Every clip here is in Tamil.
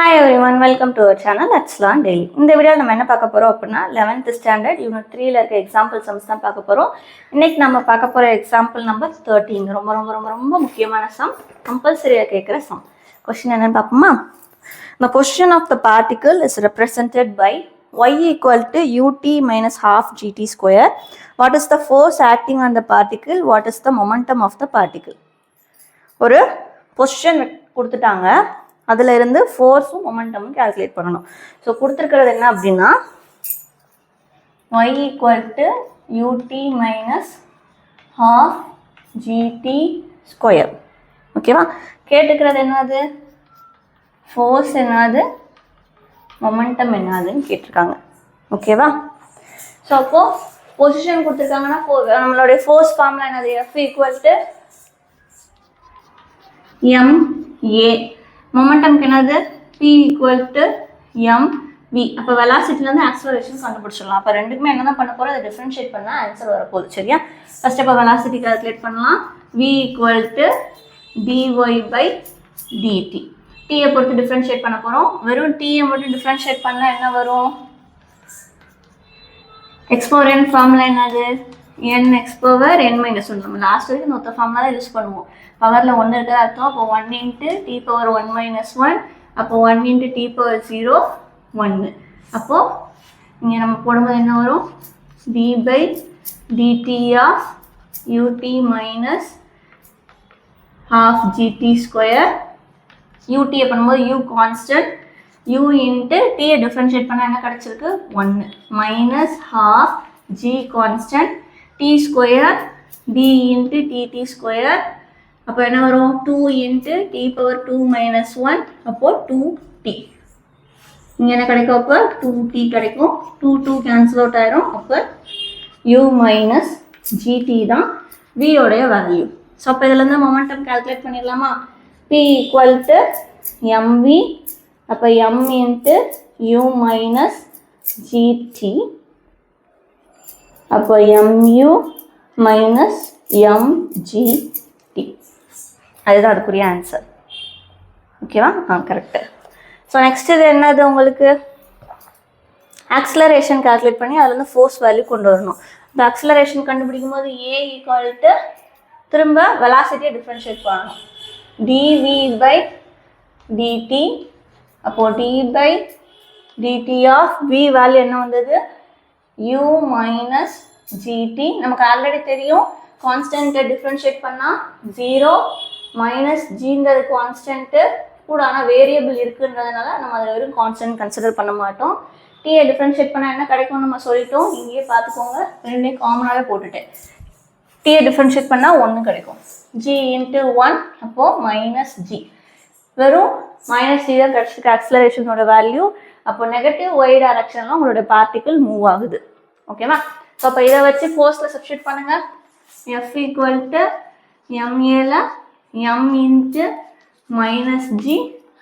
Hi everyone, welcome to our channel. Let's learn daily. இந்த வீடியோல நம்ம என்ன பார்க்க போறோம் அப்படினா 11th standard unit 3ல இருக்க example sums தான் பார்க்க போறோம். இன்னைக்கு நம்ம பார்க்க போற example number 13. ரொம்ப முக்கியமான sum. கம்பல்சரியா கேக்குற sum. Question என்னன்னு பாப்போமா? The position of the particle is represented by y equal to ut minus half gt square. What is the force acting on the particle? What is the momentum of the particle? ஒரு position கொடுத்துட்டாங்க. அதில் இருந்து ஃபோர்ஸும் மொமெண்டமும் கால்குலேட் பண்ணணும். ஸோ கொடுத்துருக்கிறது என்ன அப்படின்னா y equal to ut minus half gt square. ஓகேவா? கேட்டுக்கிறது என்னது? ஃபோர்ஸ் என்னது, மொமெண்டம் என்னதுன்னு கேட்டிருக்காங்க. ஓகேவா? ஸோ அப்போது பொசிஷன் கொடுத்துருக்காங்கன்னா நம்மளுடைய ஃபோர்ஸ் ஃபார்முலா என்னது? f equal to ma. மொமெண்டம்க்கு என்னது? p equal to mv. அப்போ வெலாசிட்டிலேருந்து ஆக்சலரேஷன் கண்டுபிடிச்சிடலாம். அப்போ ரெண்டுக்குமே என்ன தான் பண்ண போகிறோம்? அதை டிஃப்ரென்ஷியேட் பண்ணால் ஆன்சர் வரப்போகுது. சரியா? ஃபர்ஸ்ட் அப்போ வெலாசிட்டி கால்குலேட் பண்ணலாம். v equal to dy by dt. டீயை பொறுத்து டிஃப்ரென்ஷியேட் பண்ண போகிறோம். வெறும் டீயை மட்டும் டிஃப்ரென்ஷியேட் பண்ணால் என்ன வரும்? எக்ஸ் பவர் n ஃபார்முலா என்னது? n X power n minus 1. நம்ம லாஸ்ட் வரைக்கும் மொத்த ஃபார்முலா தான் யூஸ் பண்ணுவோம். பவரில் 1 இருக்கிற அர்த்தம். அப்போ 1 இன்ட்டு டி பவர் 1 மைனஸ் 1. அப்போ 1 இன்ட்டு டி பவர் 0 1. அப்போது இங்கே நம்ம போடும்போது என்ன வரும்? D by DT of UT minus half GT square. யூடியை பண்ணும்போது யூ கான்ஸ்டன்ட், யூ இன்ட்டு டீயை டிஃப்ரென்ஷியேட் பண்ணால் என்ன கிடச்சிருக்கு? 1 minus half G constant T square T into DT square. அப்போ என்ன வரும்? 2 இன்ட்டு டி பவர் 2 மைனஸ் 1. அப்போது 2t. இங்கே என்ன கிடைக்கும்? அப்போ 2t கிடைக்கும். 2 கேன்சல் அவுட் ஆயிரும். அப்போ u மைனஸ் ஜிடி தான் வியோடைய வேல்யூ. ஸோ அப்போ இதுலேருந்து மொமெண்டம் கால்குலேட் பண்ணிடலாமா? p equal to mv. அப்போ m into u minus gt. அப்போ mu மைனஸ் mgt. அதுதான் அதுக்குரிய ஆன்சர். ஓகேவா? கரெக்டு. ஸோ நெக்ஸ்ட் இது என்னது? உங்களுக்கு ஆக்சலரேஷன் கால்குலேட் பண்ணி அதுலேருந்து ஃபோர்ஸ் வேல்யூ கொண்டு வரணும். இந்த ஆக்சலரேஷன் கண்டுபிடிக்கும் போது ஏ ஈக்குவல் டு திரும்ப வெலாசிட்டியை டிஃப்ரென்ஷியேட் பண்ணணும். DV by DT. அப்போது D by DT of V value என்ன வந்தது? U minus GT. நமக்கு ஆல்ரெடி தெரியும் கான்ஸ்டன்ட்டை டிஃப்ரென்ஷியேட் பண்ணால் 0 மைனஸ் ஜிங்கிறது கான்ஸ்டன்ட்டு கூட, ஆனால் வேரியபிள் இருக்குன்றதுனால நம்ம அதில் வெறும் கான்ஸ்டன்ட் கன்சிடர் பண்ண மாட்டோம். டீயை டிஃப்ரென்ஷியேட் பண்ணால் என்ன கிடைக்கும்னு நம்ம சொல்லிட்டோம். இங்கேயே பார்த்துக்கோங்க, ரெண்டே காமனாகவே போட்டுட்டேன். டீயை டிஃப்ரென்ஷியேட் பண்ணால் 1 கிடைக்கும். G into 1. அப்போது மைனஸ் ஜி. வெறும் மைனஸ் ஜி தான் கிடச்சிருக்கு ஆக்சலரேஷனோட வேல்யூ. அப்போ நெகட்டிவ் ஒய் டைரக்ஷனில் உங்களோட பார்ட்டிக்கிள் மூவ் ஆகுது. ஓகேவா? ஸோ அப்போ இதை வச்சு ஃபோர்ஸில் சப்ஸ்டியூட் பண்ணுங்கள். எஃப் ஈக்குவல் டு எம்ஏல m இன்ட்டு மைனஸ் ஜி.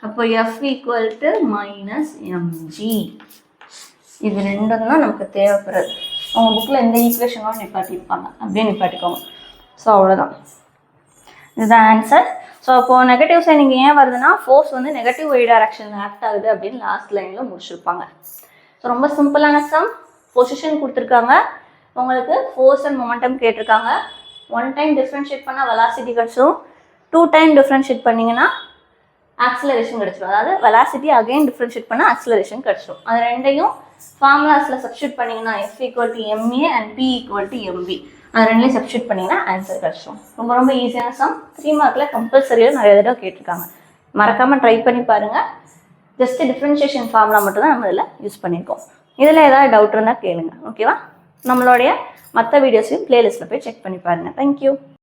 அப்போ F equal to minus MG. இது ரெண்டும் தான் நமக்கு தேவைப்படுறது. அவங்க புக்கில் எந்த ஈக்குவேஷனோட நிப்பாட்டியிருப்பாங்க, அப்படியே நிப்பாட்டிக்கோங்க. ஸோ அவ்வளோதான், இதுதான் ஆன்சர். ஸோ அப்போது நெகட்டிவ் சைன் இங்கே ஏன் வருதுன்னா ஃபோர்ஸ் வந்து நெகட்டிவ் ஒய் டைரக்ஷனில் ஆக்ட் ஆகுது அப்படின்னு லாஸ்ட் லைனில் முடிச்சிருப்பாங்க. ஸோ ரொம்ப சிம்பிளான சம். பொசிஷன் கொடுத்துருக்காங்க, உங்களுக்கு ஃபோர்ஸ் அண்ட் மொமெண்டம் கேட்டிருக்காங்க. 1 டைம் டிஃப்ரென்ஷியேட் பண்ணால் வெலாசிட்டி கிடச்சிடும். 2 டைம் டிஃப்ரென்ஷியேட் பண்ணிங்கன்னா ஆக்சலரேஷன் கிடச்சிடும். அதாவது வெலாசிட்டி அகைன் டிஃப்ரென்ஷியேட் பண்ணால் ஆக்சலரேஷன் கிடச்சிடும். அது ரெண்டையும் ஃபார்முலாஸில் சப்ஸ்டியூட் பண்ணிங்கன்னா f equal to m a and p equal to m p. அது ரெண்டுலேயும் சப்ஸ்டியூட் பண்ணிங்கன்னா ஆன்சர் கிடச்சிடும். ரொம்ப ஈஸியான சம். 3 மார்க்கில் கம்பல்சரியாக நிறைய தடவை கேட்டிருக்காங்க. மறக்காமல் ட்ரை பண்ணி பாருங்கள். ஜஸ்ட் டிஃப்ரென்ஷியேஷன் ஃபார்முலா மட்டும் தான் நம்ம இதில் யூஸ் பண்ணியிருக்கோம். இதில் ஏதாவது டவுட் இருந்தால் கேளுங்க. ஓகேவா? நம்மளுடைய மற்ற வீடியோஸையும் பிளேலிஸ்ட்டில் போய் செக் பண்ணி பாருங்கள். தேங்க்யூ.